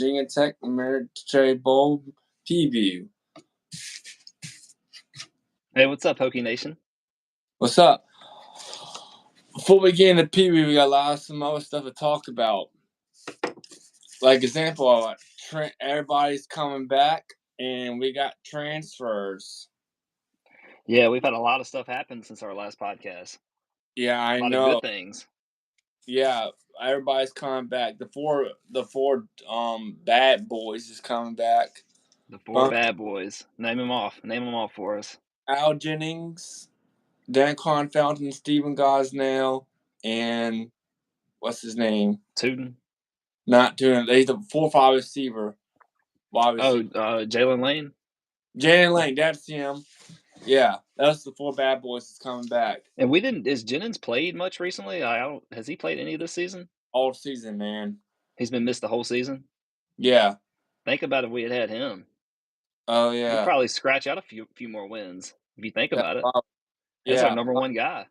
virginiaTech Military Bowl preview. Hey, what's up, Hokie Nation? What's up? Before we get into preview, we got a lot of some other stuff to talk about. Like example, everybody's coming back, and we got transfers. Yeah, we've had a lot of stuff happen since our last podcast. Yeah, I a lot know. of good things. Yeah, everybody's coming back. The four bad boys is coming back. The four bad boys. Name them off. Name them off for us. Al Jennings, Dan Fountain, Stephen Gosnell, and what's his name? Tootin. Not Tootin. He's the 4-5 receiver. Jalen Lane. Jalen Lane, that's him. Yeah, that's the four bad boys that's coming back. And we didn't. Is Jennings played much recently? Has he played any this season? All season, man. He's been missed the whole season. Yeah. Think about if we had him. Oh yeah. We'd probably scratch out a few more wins if you think about it. He's our number one guy.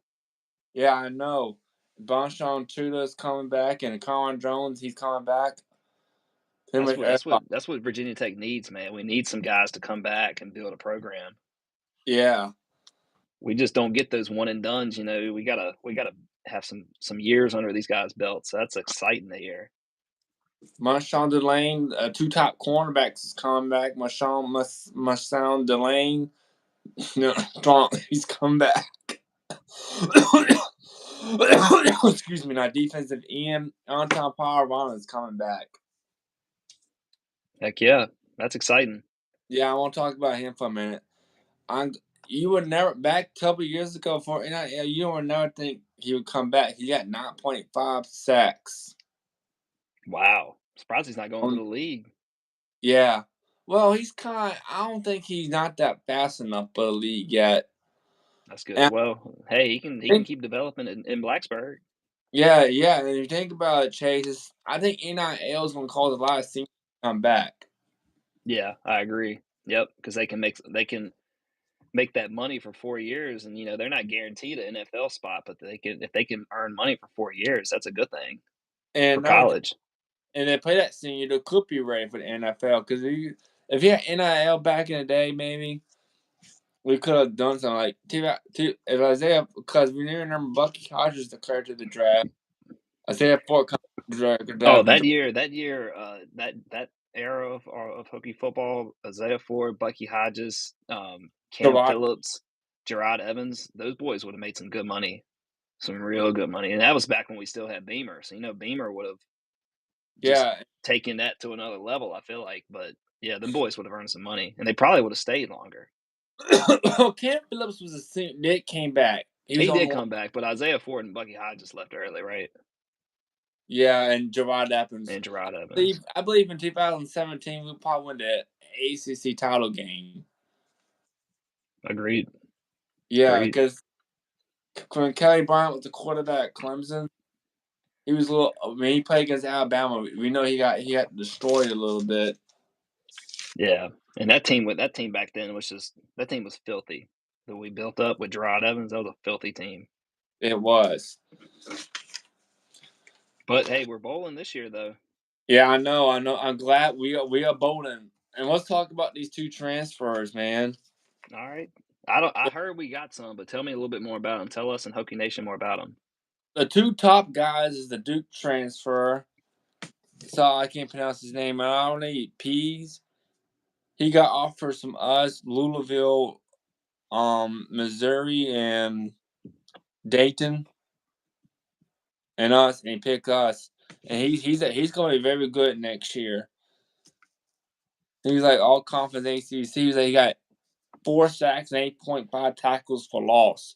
Yeah, I know. Bonchon Tudor's coming back, and Colin Jones, he's coming back. That's what Virginia Tech needs, man. We need some guys to come back and build a program. Yeah. We just don't get those one and dones, you know. We gotta have some years under these guys' belts. So that's exciting to hear. Marshawn Delane, two top cornerbacks is coming back. Marshawn Delane, he's come back. Excuse me, our defensive end, Anton Paravana is coming back. Heck yeah, that's exciting. Yeah, I want to talk about him for a minute. You would never, back a couple of years ago, you would never think he would come back. He got 9.5 sacks. Wow. Surprised he's not going to the league. Yeah. Well, I don't think he's not that fast enough for the league yet. That's good. And well, hey, he can keep developing in Blacksburg. Yeah. And if you think about it, Chase, I think NIL is going to cause a lot of seniors to come back. Yeah, I agree. Yep, because they can make that money for 4 years, and they're not guaranteed an NFL spot, but if they can earn money for 4 years, that's a good thing for college. And they play that senior, they could be ready for the NFL. Because if you had NIL back in the day, maybe we could have done something like if Isaiah, because we remember Bucky Hodges declared to the draft. Isaiah Ford draft. Oh, that year, that era of Hokie football, Isaiah Ford, Bucky Hodges, Cam Phillips, Gerard Evans, those boys would have made some good money, some real good money. And that was back when we still had Beamer. So, Beamer would have taken that to another level, I feel like. But, yeah, them boys would have earned some money. And they probably would have stayed longer. Cam Phillips was a senior. Nick came back. He did come back, but Isaiah Ford and Bucky Hodges left early, right? Yeah, and Gerard Evans. I believe in 2017, we probably won the ACC title game. Agreed. Yeah, because when Kelly Bryant was the quarterback at Clemson, he was when he played against Alabama, we know he got destroyed a little bit. Yeah, and that team back then that team was filthy. That we built up with Gerard Evans, that was a filthy team. It was. But hey, we're bowling this year, though. Yeah, I know. I'm glad we are bowling. And let's talk about these two transfers, man. All right. I heard we got some, but tell me a little bit more about them. Tell us and Hokie Nation more about them. The two top guys is the Duke transfer. So I can't pronounce his name. I don't eat peas. He got offered from us, Louisville, Missouri, and Dayton, and us, and he picked us. And he's going to be very good next year. He's like all conference ACC. He's like he got 4 sacks and 8.5 tackles for loss.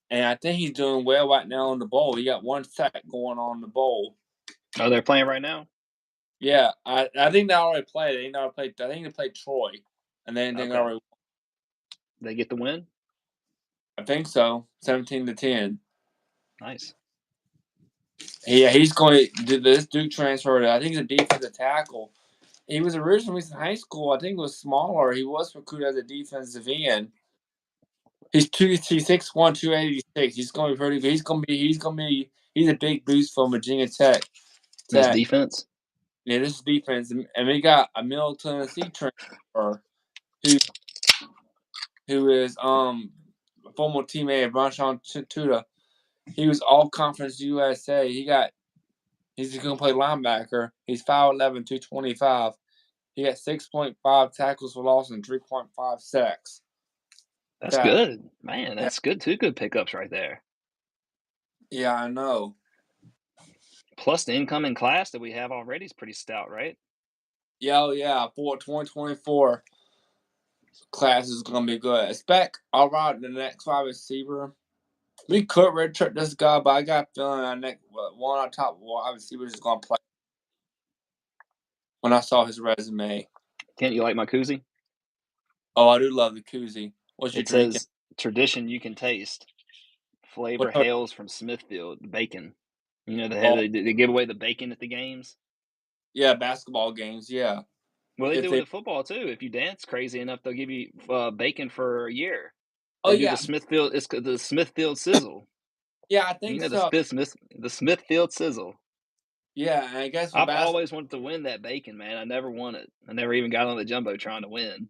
And I think he's doing well right now in the bowl. He got 1 sack going on in the bowl. Oh, they're playing right now? Yeah, I think they already played. I think they played Troy, and then they already won. They get the win? I think so, 17-10. Nice. Yeah, he's going to do this Duke transfer. I think he's a defensive tackle. He was originally in high school. I think it was smaller. He was recruited as a defensive end. He's 6'1", 286. He's going to be pretty good. He's a big boost for Virginia Tech. This defense? Yeah, this is defense, and we got a Middle Tennessee transfer who is a former teammate of Ronshon Tuda. He was All Conference USA. He's going to play linebacker. He's 5'11", 225. He got 6.5 tackles for loss and 3.5 sacks. That's good, man. That's good. 2 good pickups right there. Yeah, I know. Plus the incoming class that we have already is pretty stout, right? Yeah. For 2024 class is going to be good. Expect the next wide receiver. We could redshirt this guy, but I got a feeling one of our top wide receivers is going to play. When I saw his resume. Can't you like my koozie? Oh, I do love the koozie. What you drinking? Says tradition you can taste. Flavor What? hails from Smithfield. Bacon. You know they give away the bacon at the games. Yeah, basketball games. Yeah. Well, they do it in football too. If you dance crazy enough, they'll give you bacon for a year. They do the Smithfield. It's the Smithfield sizzle. Yeah, I think so. The Smithfield sizzle. Yeah, and I guess I've always wanted to win that bacon, man. I never won it. I never even got on the jumbotron to win.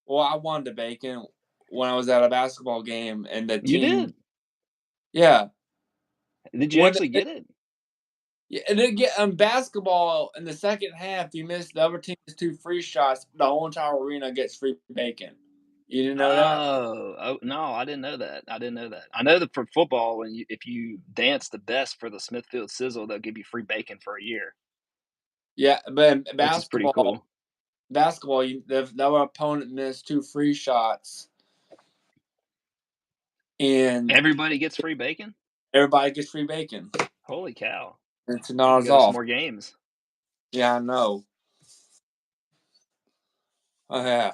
Well, I won the bacon when I was at a basketball game, and the team. You did? Yeah. Did you actually get it? Yeah, and then basketball in the second half, you miss the other team's 2 free shots. The whole entire arena gets free bacon. You didn't know that? Oh no, I didn't know that. I know that for football, if you dance the best for the Smithfield Sizzle, they'll give you free bacon for a year. Yeah, but basketball, which is pretty cool. Basketball, the opponent missed 2 free shots, and everybody gets free bacon. Everybody gets free bacon. Holy cow! It's $2 off. Some more games. Yeah, I know. Oh yeah.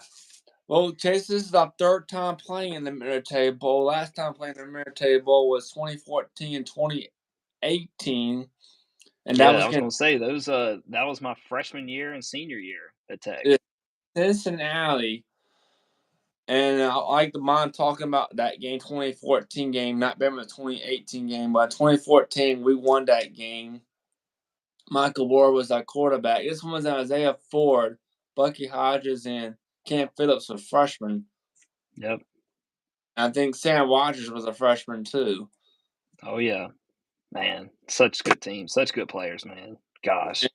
Well, Chase, this is our 3rd time playing in the Military Bowl. Last time playing in the Military Bowl was 2014 and 2018. And I was going to say those. That was my freshman year and senior year at Tech. Cincinnati. And I like the mind talking about that game, 2014 game, not better than the 2018 game. But 2014, we won that game. Michael Ward was our quarterback. This one was Isaiah Ford, Bucky Hodges, and Cam Phillips was freshmen. Yep. I think Sam Rogers was a freshman too. Oh yeah, man, such good teams, such good players, man. Gosh.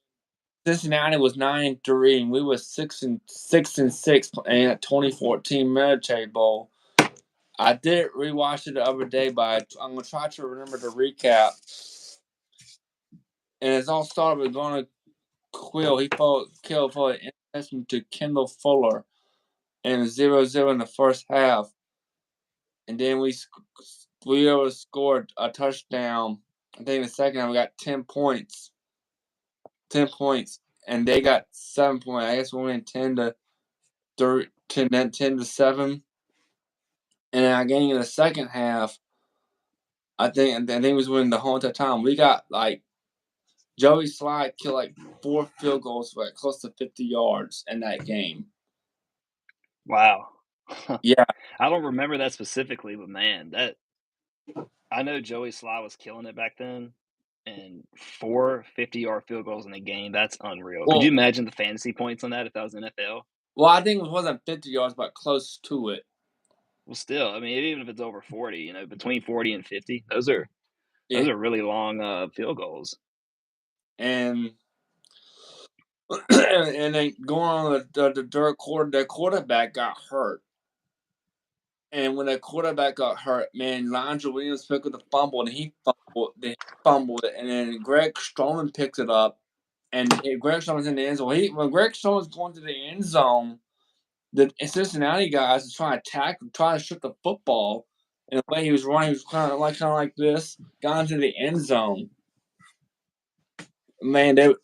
Cincinnati was 9-3, and we were 6-6 in 2014 Military Bowl. I did rewatch it the other day, but I'm gonna try to remember the recap. And it's all started with going to Quill. He killed for an interception to Kendall Fuller, and 0-0 in the first half. And then we scored a touchdown. I think in the second half we got 10 points. 10 points, and they got 7 points. I guess we went 10 to 7. And then again in the second half, I think we was winning the whole entire time. We got Joey Slide killed 4 field goals for close to 50 yards in that game. Wow. Yeah. I don't remember that specifically, but man, I know Joey Sly was killing it back then. And 4 50-yard field goals in a game, that's unreal. Could you imagine the fantasy points on that if that was NFL? Well, I think it wasn't 50 yards, but close to it. Well, still, I mean, even if it's over 40, between 40 and 50, those are really long field goals. And then going on the third quarter, the quarterback got hurt. And when the quarterback got hurt, man, Londra Williams picked up the fumble, and he fumbled it. And then Greg Stroman picked it up, and Greg Stroman's in the end zone. When Greg Stroman's going to the end zone, the Cincinnati guys are trying to shoot the football. And the way he was running, he was kind of like this, got into the end zone. Man, it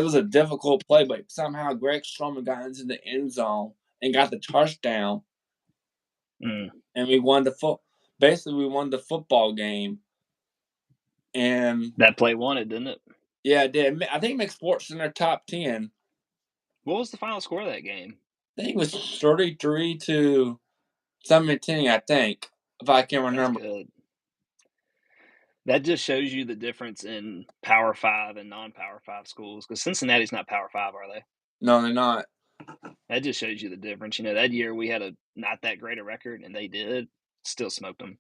was a difficult play, but somehow Greg Stroman got into the end zone and got the touchdown. And we won we won the football game. And that play won it, didn't it? Yeah, it did. I think McSports in their top 10. What was the final score of that game? I think it was 33 to 17, I think, if I can remember. That's good. That just shows you the difference in Power 5 and non-Power 5 schools, because Cincinnati's not Power 5, are they? No, they're not. That just shows you the difference. That year we had a not that great a record, and they did still smoked them.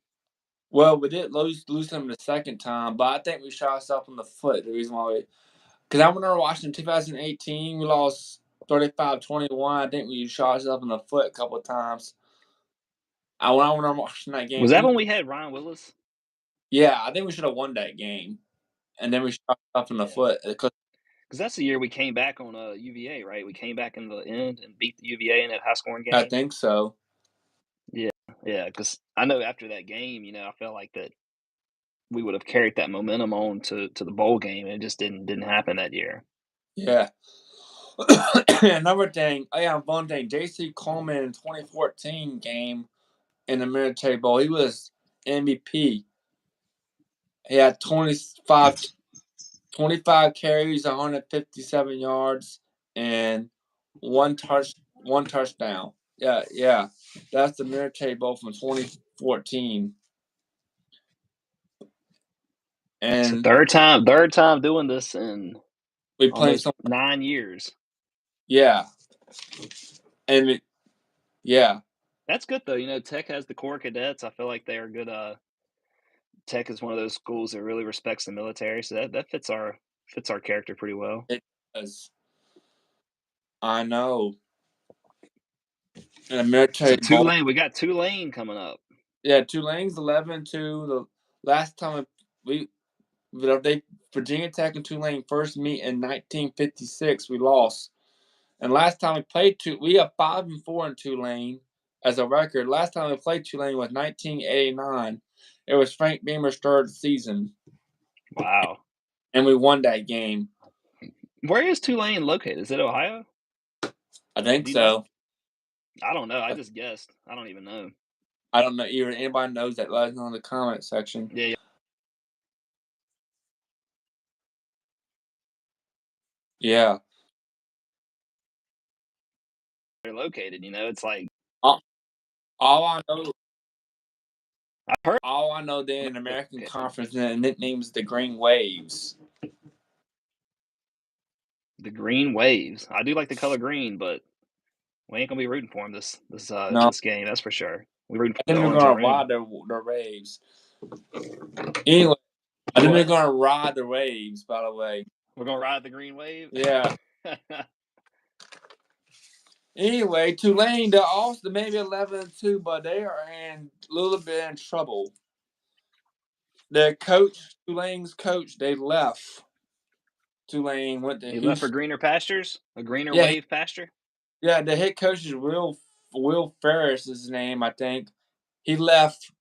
Well, we did lose them the second time, but I think we shot ourselves in the foot. The reason why because I remember watching in 2018, we lost 35-21. I think we shot ourselves in the foot a couple of times. I remember watching that game. Was that when we had Ryan Willis? Yeah, I think we should have won that game, and then we shot ourselves in the foot. Because that's the year we came back on UVA, right? We came back in the end and beat the UVA in that high scoring game. I think so. Yeah. Because I know after that game, I felt like that we would have carried that momentum on to the bowl game, and it just didn't happen that year. Yeah. Another thing, one thing, J.C. Coleman in 2014 game in the military bowl, he was MVP. He had 25 carries, 157 yards, and one touchdown. Yeah. That's the military bowl from 2014. It's the And third time doing this in we played almost 9 years. Yeah. And yeah. That's good though. Tech has the core cadets. I feel like they are good. Tech is one of those schools that really respects the military, so that fits our character pretty well. It does. I know. And the military So Tulane, we got Tulane coming up. Yeah, Tulane's 11-2. The last time Virginia Tech and Tulane first meet in 1956, we lost. And last time we played we have 5-4 in Tulane as a record. Last time we played Tulane was 1989. It was Frank Beamer's third season. Wow. And we won that game. Where is Tulane located? Is it Ohio? I think so. I don't know. I just guessed. I don't even know. I don't know either. Anybody knows that, let us know in the comment section. Yeah. Yeah. They're located, it's like all I know. I've heard. All I know, they're in American Conference, and the nickname is the Green Waves. The Green Waves. I do like the color green, but we ain't gonna be rooting for them this game. That's for sure. We rooting for I think the they're orange gonna and green. ride their waves. Anyway, I think they're gonna ride the waves. By the way, we're gonna ride the green wave. Yeah. Anyway, Tulane, they're also maybe 11-2, but they are in a little bit in trouble. Their coach, Tulane's coach, they left. Tulane went to He Houston. left for greener pastures, a greener wave pasture. Yeah, the head coach is Will Ferris is his name, I think. He left.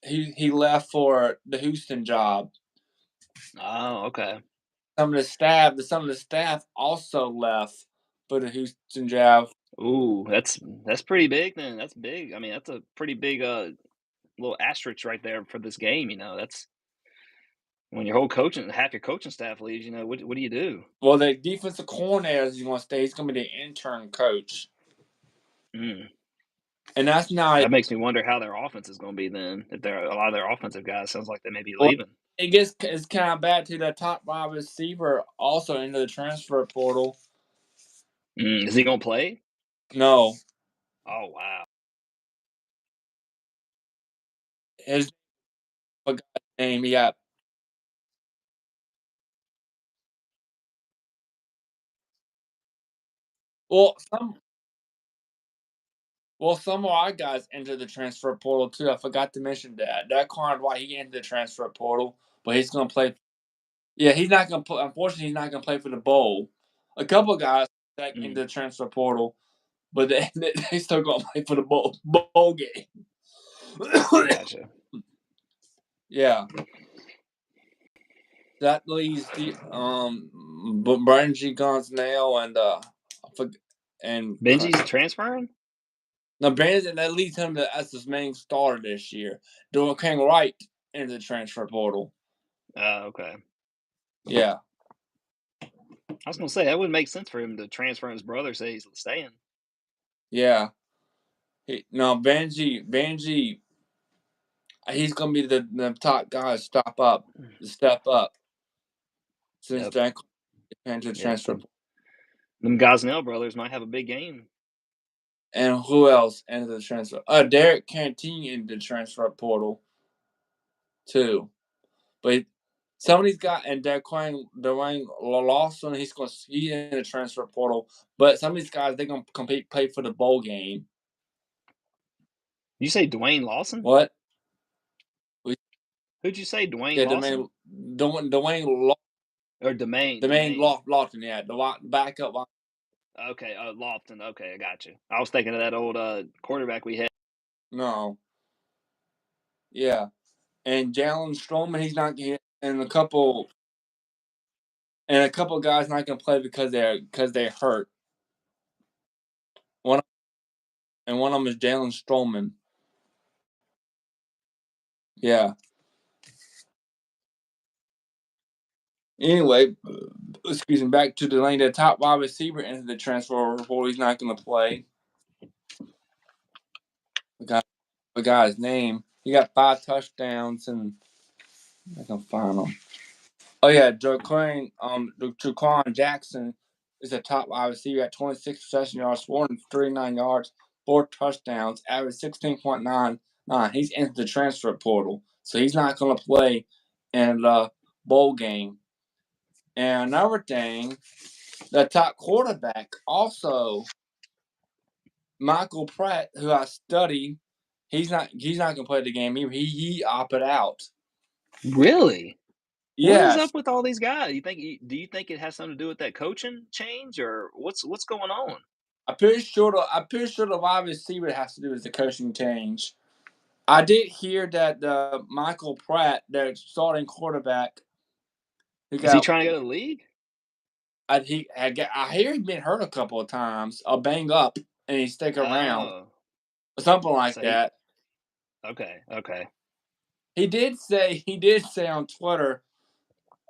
He left for the Houston job. Oh, okay. Some of the staff also left for the Houston job. Ooh, that's pretty big then. That's big. I mean, that's a pretty big little asterisk right there for this game. That's when your whole half your coaching staff leaves. What do you do? Well, the defensive coordinator is going to stay. He's going to be the intern coach. Mm. And that's not. That makes me wonder how their offense is going to be then. If a lot of their offensive guys sounds like they may be leaving. It's kind of bad to the top wide receiver also into the transfer portal. Is he going to play? No. Oh wow. His name he got. Well, some of our guys entered the transfer portal too. I forgot to mention that. That Conrad White, he entered the transfer portal, but he's going to play. Yeah, he's not going to play. Unfortunately, he's not going to play for the bowl. A couple of guys that into the transfer portal, but they still going to play for the bowl game. Gotcha. Yeah. That leaves the Brian G. Gonzale and Benji's transferring? No, Brandon, that leads him as his main starter this year. Doing King Wright into the transfer portal. Okay. Yeah. I was gonna say that would make sense for him to transfer his brother, say he's staying. Yeah. Benji. he's going to be the top guy to step up since Jack into the transfer. Them Gosnell brothers might have a big game. And who else entered the transfer? Derek Cantini into the transfer portal too. But some of these guys, and Dwayne Lawson, he's in the transfer portal. But some of these guys, they're going to play for the bowl game. You say Dwayne Lawson? What? Who'd you say, Dwayne Lawson? Dwayne Lawson. Or Demain. Lofton, yeah. The backup. Okay, Lofton. Okay, I got you. I was thinking of that old quarterback we had. No. Yeah. And Jalen Stroman, he's not getting, and a couple guys not going to play because they're hurt. One of them is Jalen Stroman. Yeah. Anyway, excuse me. Back to Tulane, the top wide receiver into the transfer portal. He's not going to play. The guy's name. He got 5 touchdowns, and I can find him. Oh yeah, Jaquan Jackson is a top wide receiver at 26 possession yards, 439 yards, 4 touchdowns, average 16.99. He's into the transfer portal, so he's not going to play in the bowl game. And another thing, the top quarterback also, Michael Pratt, who I study, he's not going to play the game. He opted out. Really? Yeah. What is up with all these guys? Do you think it has something to do with that coaching change, or what's going on? I'm pretty sure the wide receiver has to do with the coaching change. I did hear that Michael Pratt, their starting quarterback, is he trying to go to the league? I hear he's been hurt a couple of times, or banged up, and he's sticking around, or something like that. Okay. He did say on Twitter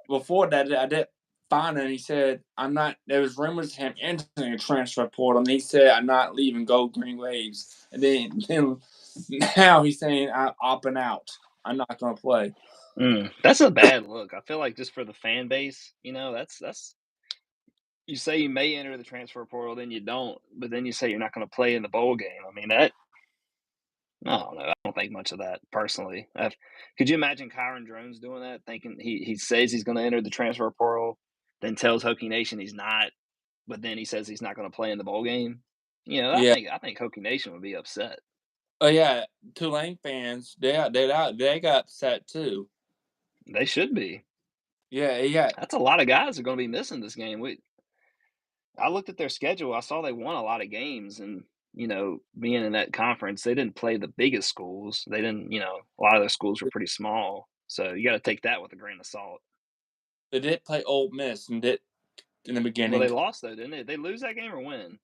before that I did find him. He said, "I'm not." There was rumors of him entering a transfer portal, and he said, "I'm not leaving. Go Green Waves." And then now he's saying, "I'm opting out. I'm not going to play." That's a bad look. I feel like just for the fan base, that's. You say you may enter the transfer portal, then you don't, but then you say you're not going to play in the bowl game. I mean, I don't know. I don't think much of that personally. Could you imagine Kyron Drones doing that? Thinking he says he's going to enter the transfer portal, then tells Hokie Nation he's not, but then he says he's not going to play in the bowl game. I think Hokie Nation would be upset. Oh yeah, Tulane fans, they got upset too. They should be. Yeah. That's a lot of guys are going to be missing this game. I looked at their schedule. I saw they won a lot of games, and being in that conference, they didn't play the biggest schools. They didn't, a lot of their schools were pretty small. So you got to take that with a grain of salt. They did play Ole Miss in the beginning. Well, they lost though, didn't they? Did they lose that game or win?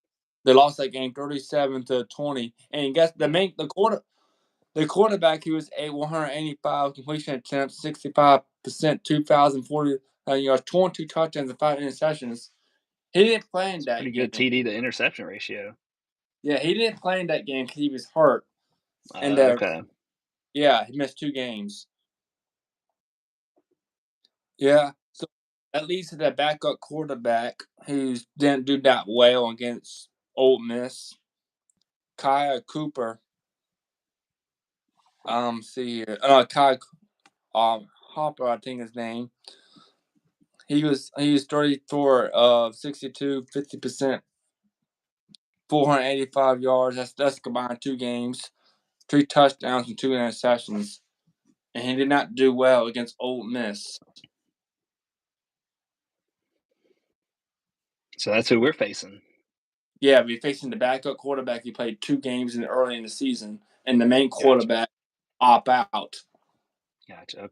They lost that game 37-20. And guess the quarterback, he was a 185 completion attempts, 65%, 2,040 yards, 22 touchdowns, and 5 interceptions. He didn't play in that pretty game. Good TD to interception ratio. Yeah, he didn't play in that game because he was hurt. Okay. Yeah, he missed 2 games. Yeah, so at least that backup quarterback who didn't do that well against Ole Miss, Kyle Cooper. See here. Kyle Hopper, I think his name. He was 34 of 62, 50%, 485 yards. That's combined 2 games, 3 touchdowns and 2 interceptions. And he did not do well against Ole Miss. So that's who we're facing. Yeah, we're facing the backup quarterback. He played 2 games early in the season, and the main quarterback opt out. Gotcha.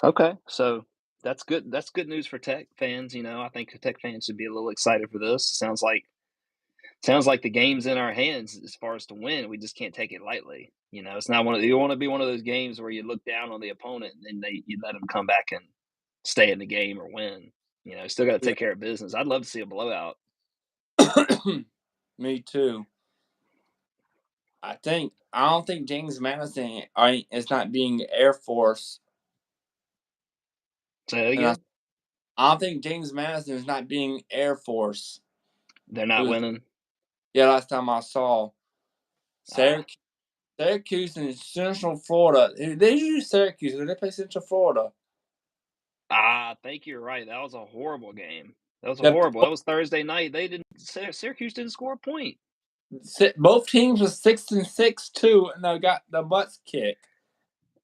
Okay, so that's good. That's good news for Tech fans. I think Tech fans should be a little excited for this. Sounds like the game's in our hands as far as to win. We just can't take it lightly. It's not you want to be one of those games where you look down on the opponent and then you let them come back and stay in the game or win. Still got to take care of business. I'd love to see a blowout. Me too. I don't think James Madison is not being Air Force. Say that again? I don't think James Madison is not being Air Force. They're not winning? Yeah, last time I saw. Syracuse and Central Florida. They use Syracuse. They play Central Florida. I think you're right. That was a horrible game. That was Thursday night. Syracuse didn't score a point. Both teams were 6-6 too, and they got the butts kicked.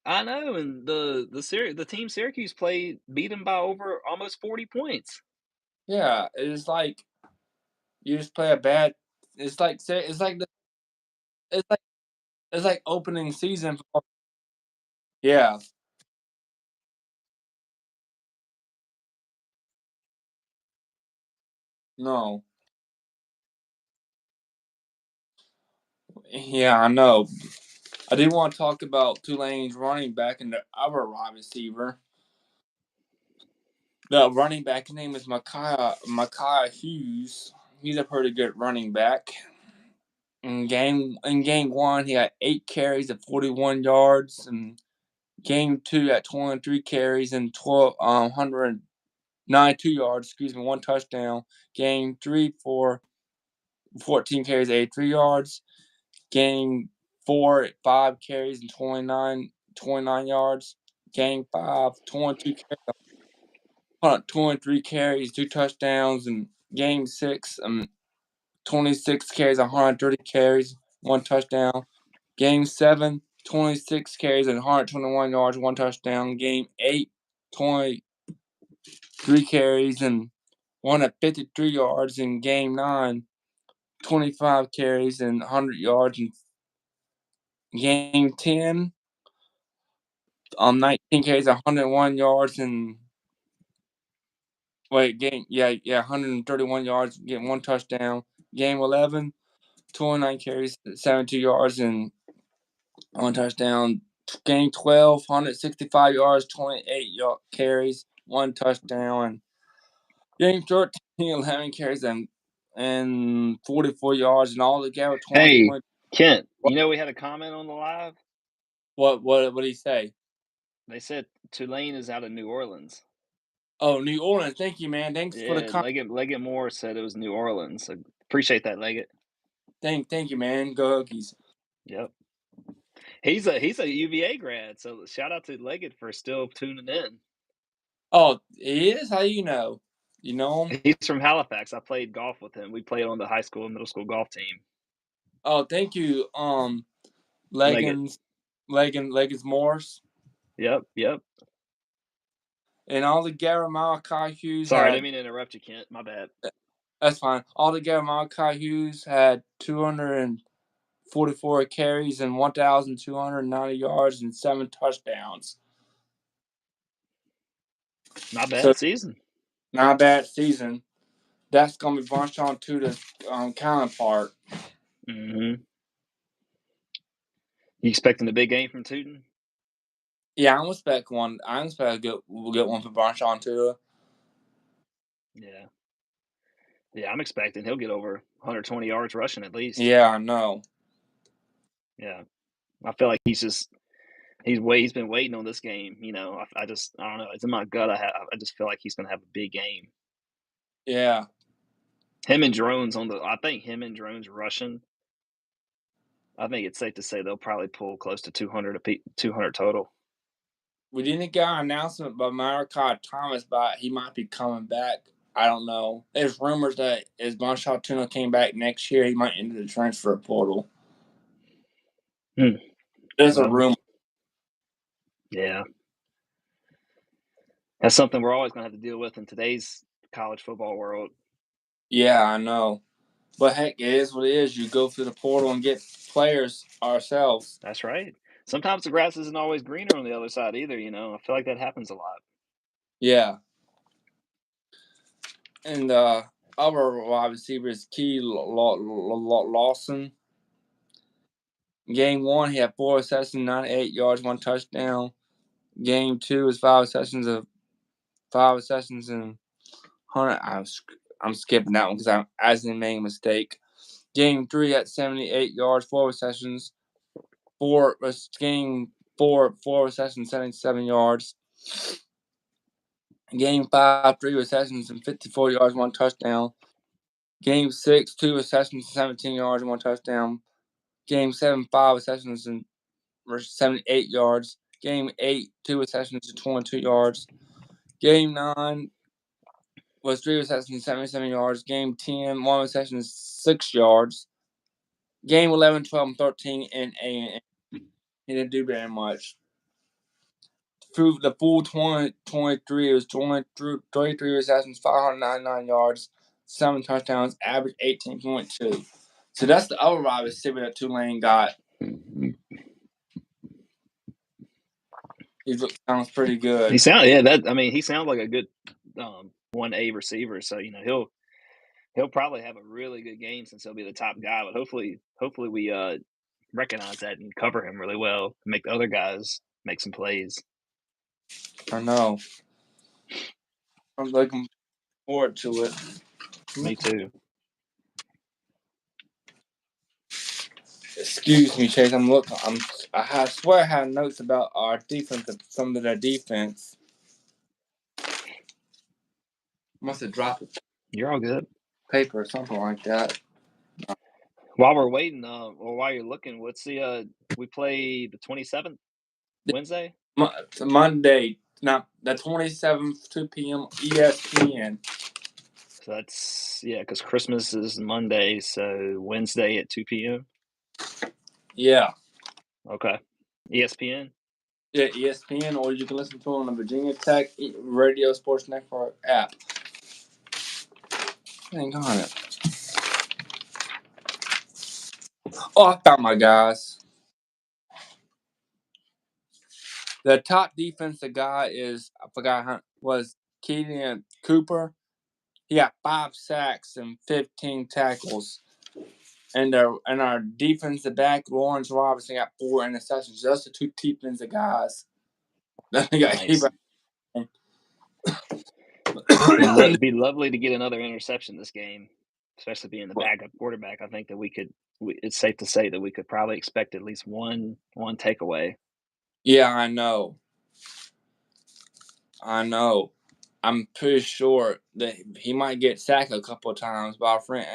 I know, and the team Syracuse played beat them by over almost 40 points. Yeah, it's like you just play a bad. It's like opening season. Yeah. No. Yeah, I know. I do want to talk about Tulane's running back and the other wide receiver. The running back name is Micaiah Hughes. He's a pretty good running back. In game one, he had 8 carries at 41 yards, and game two at 23 carries and 192 yards. Excuse me, 1 touchdown. Game three for 14 carries, 83 yards. Game 4 at 5 carries and 29 yards. Game 5, 23 carries, 2 touchdowns, and game 6, 26 carries, 130 carries, 1 touchdown. Game 7, 26 carries and 121 yards, 1 touchdown. Game 8, 23 carries and 153 yards. In game 9, 25 carries and 100 yards. In game 10, 19 carries, 101 yards, and 131 yards, getting 1 touchdown. Game 11, 29 carries, 72 yards, and 1 touchdown. Game 12, 165 yards, 28 carries, 1 touchdown. Game 13, 11 carries and 44 yards, and all together 20. Hey, Kent, you know we had a comment on the live? What did he say? They said Tulane is out of New Orleans. Oh, New Orleans. Thank you, man. Thanks for the comment. Leggett Moore said it was New Orleans. So appreciate that, Leggett. Thank you, man. Go Hokies. Yep. He's a UVA grad, so shout out to Leggett for still tuning in. Oh, he is? How do you know? You know him? He's from Halifax. I played golf with him. We played on the high school and middle school golf team. Oh, thank you, Leggins Morse. Yep. And all together, Malachi Hughes. Sorry, I didn't mean to interrupt you, Kent. My bad. That's fine. All together, Malachi Hughes had 244 carries and 1,290 yards and 7 touchdowns. Not bad season. Not a bad season. That's going to be bunched on to the counterpart. Mm-hmm. You expecting a big game from Tootin? Yeah, I'm expecting one. A good one for Barnshon too. Yeah, I'm expecting he'll get over 120 yards rushing at least. Yeah, I know. Yeah, I feel like he's been waiting on this game. You know, I don't know. It's in my gut. I just feel like he's gonna have a big game. Yeah. Him and Drones I think him and Drones rushing. I think it's safe to say they'll probably pull close to 200 total. We didn't get an announcement by Malachi Thomas, but he might be coming back. I don't know. There's rumors that as Bonshot Tuna came back next year, he might enter the transfer portal. There's a rumor. Yeah. That's something we're always going to have to deal with in today's college football world. Yeah, I know. But heck, it is what it is. You go through the portal and get players ourselves. That's right. Sometimes the grass isn't always greener on the other side either, you know. I feel like that happens a lot. Yeah. And other wide receivers, Key Lawson. Game 1, he had 4 receptions, 98 yards, 1 touchdown. Game 2 is 5 receptions and 100. I'm skipping that one because I accidentally made a mistake. Game 3 had 78 yards, 4 receptions. Game 4, 4 receptions, 77 yards. Game 5, 3 receptions and 54 yards, 1 touchdown. Game 6, 2 receptions, 17 yards, and 1 touchdown. Game 7, 5 receptions and 78 yards. Game 8, 2 receptions and 22 yards. Game 9 was 3 receptions, 77 yards. Game 10, 1 reception, 6 yards. Game 11, 12, and 13, and he didn't do very much. Through the full 2023, it was 33 receptions, 599 yards, 7 touchdowns, average 18.2. So that's the other wide receiver that Tulane got. He sounds pretty good. He sounds like a good 1A receiver. So he'll probably have a really good game since he'll be the top guy. But hopefully we recognize that and cover him really well and make the other guys make some plays. I know. I'm looking forward to it. Me too. Excuse me, Chase. I'm looking. I swear I had notes about our defense, some of their defense. Must have dropped it. You're all good. Paper or something like that. While we're waiting, or while you're looking, what's the we play the 27th Wednesday? Monday, not the 27th, 2 p.m. ESPN. So that's because Christmas is Monday, so Wednesday at 2 p.m. Yeah. Okay. ESPN. Yeah, ESPN, or you can listen to it on the Virginia Tech Radio Sports Network app. Hang on it. Oh, I found my guys. The top defensive guy was Keaton Cooper. He got 5 sacks and 15 tackles. And our defensive back, Lawrence Robinson, got 4 interceptions. Just the 2 defensive guys. Nice. It'd be lovely to get another interception this game, especially being the backup quarterback. I think that it's safe to say that we could probably expect at least one takeaway. Yeah, I know. I'm pretty sure that he might get sacked a couple of times by our friend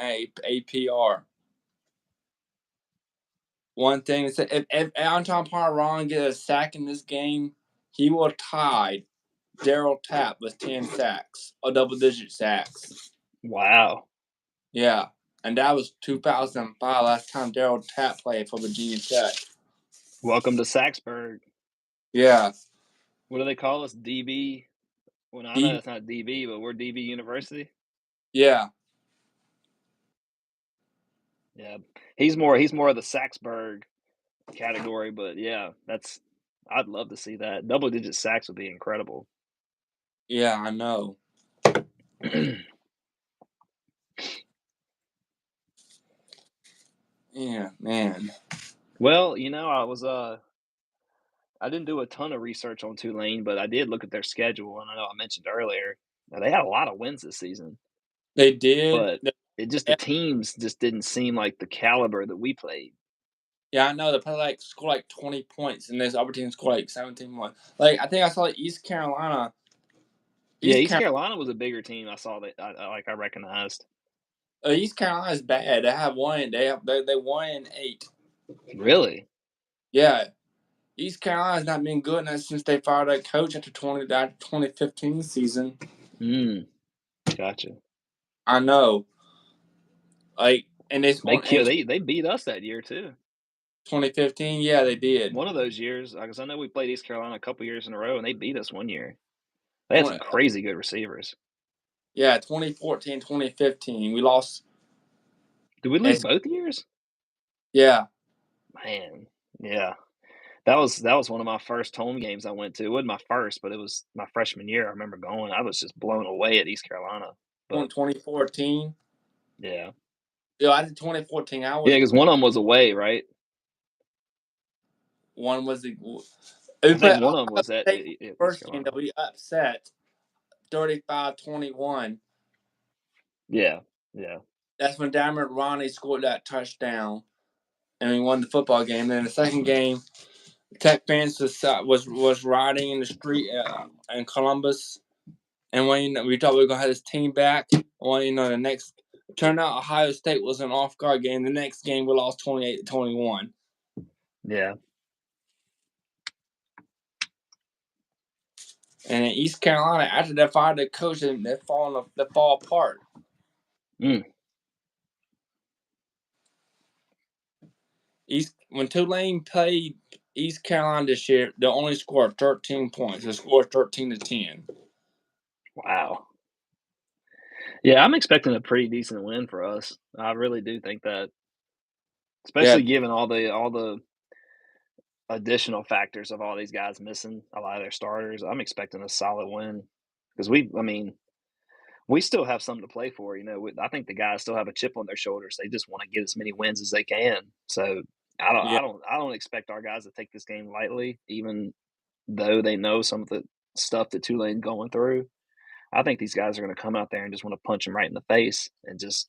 APR. One thing is that if Anton Parron gets a sack in this game, he will tie Daryl Tapp with 10 sacks, or double-digit sacks. Wow. Yeah, and that was 2005, last time Daryl Tapp played for Virginia Tech. Welcome to Saxburg. Yeah. What do they call us? DB? Well, I know it's not DB, but we're DB University. Yeah. Yeah, he's more of the Saxburg category, but yeah, I'd love to see that. Double-digit sacks would be incredible. Yeah, I know. Yeah, man. Well, I didn't do a ton of research on Tulane, but I did look at their schedule, and I know I mentioned earlier, they had a lot of wins this season. They did. But the teams just didn't seem like the caliber that we played. Yeah, I know. They probably score 20 points, and this other team scored 17 points. I think I saw East Carolina. East Carolina was a bigger team. I saw that. I recognized. East Carolina's bad. They have one. They won in 8. Really? Yeah. East Carolina's not been good since they fired that coach after 2015 season. Gotcha. I know. And they beat us that year too. 2015, yeah, they did. One of those years, because I know we played East Carolina a couple years in a row, and they beat us one year. They had some crazy good receivers. Yeah, 2014, 2015, we lost. Did we lose both years? Yeah. Man, yeah. That was one of my first home games I went to. It wasn't my first, but it was my freshman year. I remember going. I was just blown away at East Carolina. But 2014? Yeah. Yeah, I did 2014. Because one of them was away, right? One was I think one of them was at first game that we upset 35-21. Yeah. That's when Diamond Ronnie scored that touchdown, and we won the football game. And then the second game, Tech fans was riding in the street in Columbus, and when we thought we were gonna have this team back, well, the next turned out Ohio State was an off guard game. The next game we lost 28-21. Yeah. And in East Carolina, after they fired the coach, they fall apart. When Tulane played East Carolina this year, they only scored 13 points. They scored 13-10. Wow. Yeah, I'm expecting a pretty decent win for us. I really do think that, especially given all the additional factors of all these guys missing a lot of their starters. I'm expecting a solid win because we still have something to play for. I think the guys still have a chip on their shoulders. They just want to get as many wins as they can. So I don't expect our guys to take this game lightly, even though they know some of the stuff that Tulane's going through. I think these guys are going to come out there and just want to punch them right in the face and just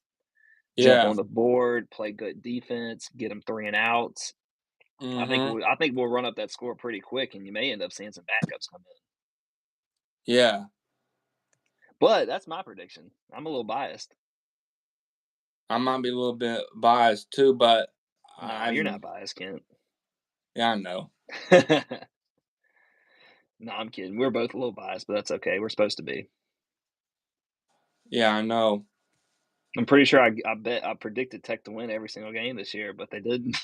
jump on the board, play good defense, get them 3 and outs. I think we'll run up that score pretty quick, and you may end up seeing some backups come in. Yeah. But that's my prediction. I'm a little biased. I might be a little bit biased too, but you're not biased, Kent. Yeah, I know. No, I'm kidding. We're both a little biased, but that's okay. We're supposed to be. Yeah, I know. I'm pretty sure I bet I predicted Tech to win every single game this year, but they didn't.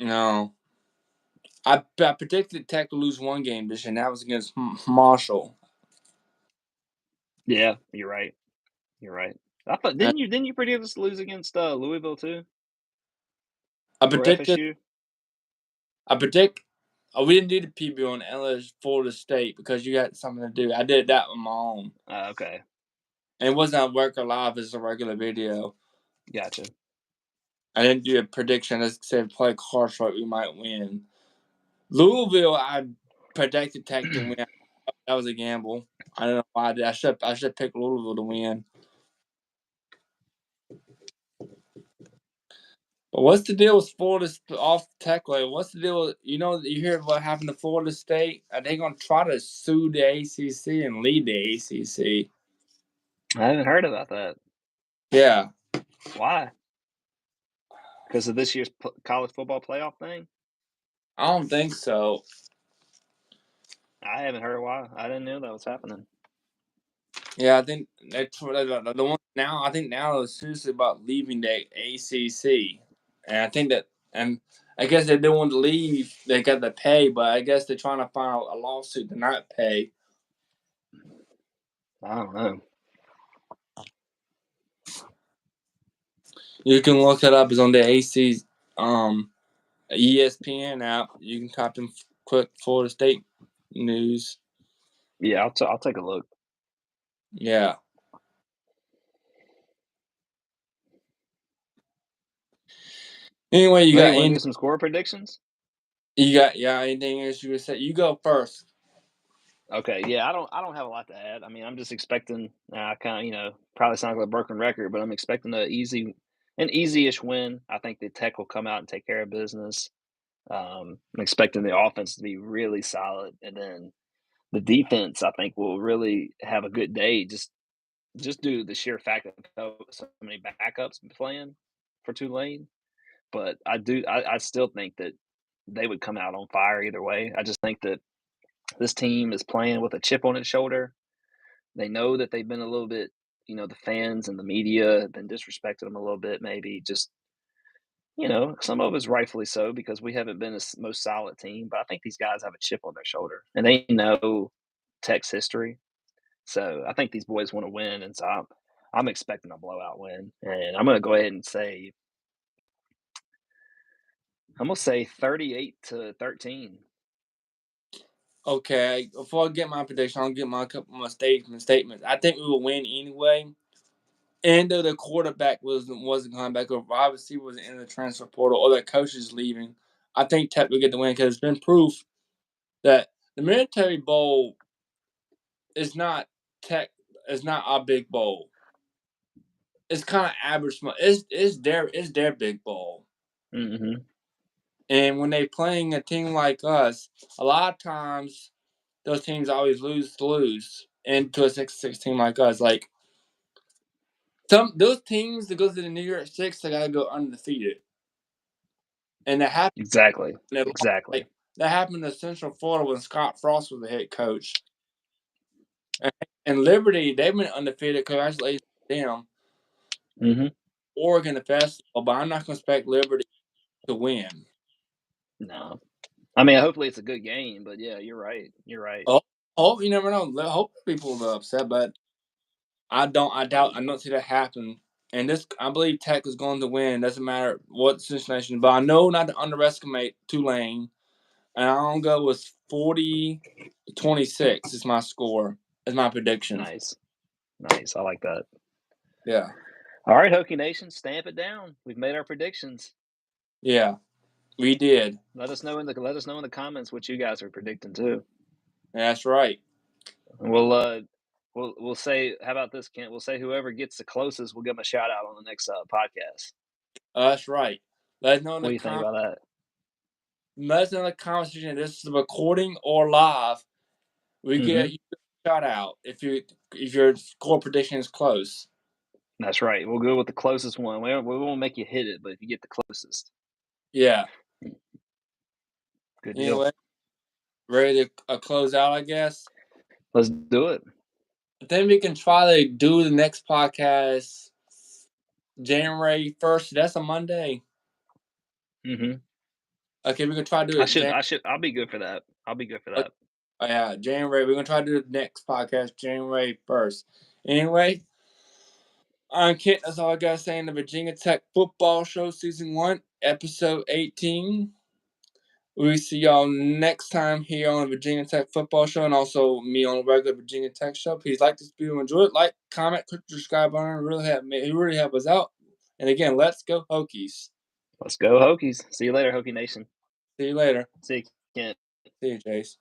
No. I predicted Tech to lose one game this year, and that was against Marshall. Yeah, you're right. You're right. I thought didn't you predict us to lose against Louisville too? I predicted. We didn't do the PB on LSU Florida State because you got something to do. I did that on my own. Okay. And it wasn't a worker live; it's a regular video. Gotcha. I didn't do a prediction. I said play cards right, we might win. Louisville, I predicted Tech to win. That was a gamble. I don't know why I did. I should pick Louisville to win. But what's the deal with Florida off Tech? Like, what's the deal with, you hear what happened to Florida State? Are they going to try to sue the ACC and lead the ACC? I haven't heard about that. Yeah. Why? Because of this year's college football playoff thing? I don't think so. I haven't heard why. I didn't know that was happening. Yeah, I think the one now. I think now it's seriously about leaving the ACC, and I think that, and I guess they don't want to leave. They got to pay, but I guess they're trying to file a lawsuit to not pay. I don't know. You can look it up. It's on the AC ESPN app. You can type in quick Florida State news. Yeah, I'll take a look. Yeah. Anyway, you want to do some score predictions? You got anything else you would say? You go first. Okay, yeah, I don't have a lot to add. I mean, I'm just expecting. I kind of probably sound like a broken record, but I'm expecting an easy-ish win. I think the Tech will come out and take care of business. I'm expecting the offense to be really solid, and then the defense, I think, will really have a good day. Just due to the sheer fact that so many backups playing for Tulane. But I still think that they would come out on fire either way. I just think that this team is playing with a chip on its shoulder. They know that they've been a little bit, the fans and the media have been disrespecting them a little bit, maybe just, some of it's rightfully so because we haven't been the most solid team. But I think these guys have a chip on their shoulder and they know Tech's history. So I think these boys want to win. And so I'm expecting a blowout win. And I'm going to go ahead and say, 38-13. Okay, before I get my prediction, I'll get my couple of my statements. I think we will win anyway. And though the quarterback wasn't coming back over, obviously was in the transfer portal or the coach is leaving, I think Tech will get the win because it's been proof that the Military Bowl is not Tech. Is not our big bowl. it's kind of average. It's their big bowl. Mm-hmm. And when they playing a team like us, a lot of times those teams always lose into a 6-6 team like us. Like those teams that go to the New York Six, they gotta go undefeated, and that happened. Exactly. Like that happened to Central Florida when Scott Frost was the head coach. And Liberty, they've been undefeated. Congratulations to them. Mm-hmm. Oregon the festival, but I'm not gonna expect Liberty to win. No. I mean, hopefully it's a good game, but yeah, you're right. You're right. Oh, you never know. Hope people are upset, but I don't see that happen. And I believe Tech is going to win. Doesn't matter what situation. But I know not to underestimate Tulane. And I'm gonna go with 40-26 is my score. Is my prediction. Nice. I like that. Yeah. All right, Hokie Nation, stamp it down. We've made our predictions. Yeah, we did. Let us know in the comments what you guys are predicting too. That's right. We'll say, how about this, Kent? We'll say whoever gets the closest, we'll give them a shout out on the next podcast. That's right. Let us know in What the do you think about that? Let us know in the comments if this is a recording or live. We get you a shout out if your score prediction is close. That's right. We'll go with the closest one. We won't make you hit it, but if you get the closest. Yeah. Good deal. Anyway, ready to close out, I guess. Let's do it. Then we can try to do the next podcast January 1st. That's a Monday. Mm-hmm. Okay, we can try to do it. I'll be good for that. I'll be good for that. Oh, yeah, January. We're gonna try to do the next podcast January 1st. Anyway, I'm Kent. That's all I gotta say in the Virginia Tech Football Show Season 1, Episode 18. We see y'all next time here on the Virginia Tech Football Show, and also me on the regular Virginia Tech Show. Please like this video, enjoy it, like, comment, click the subscribe button. It really help us out. And again, let's go Hokies. Let's go Hokies. See you later, Hokie Nation. See you later. See you, Kent. See you, Chase.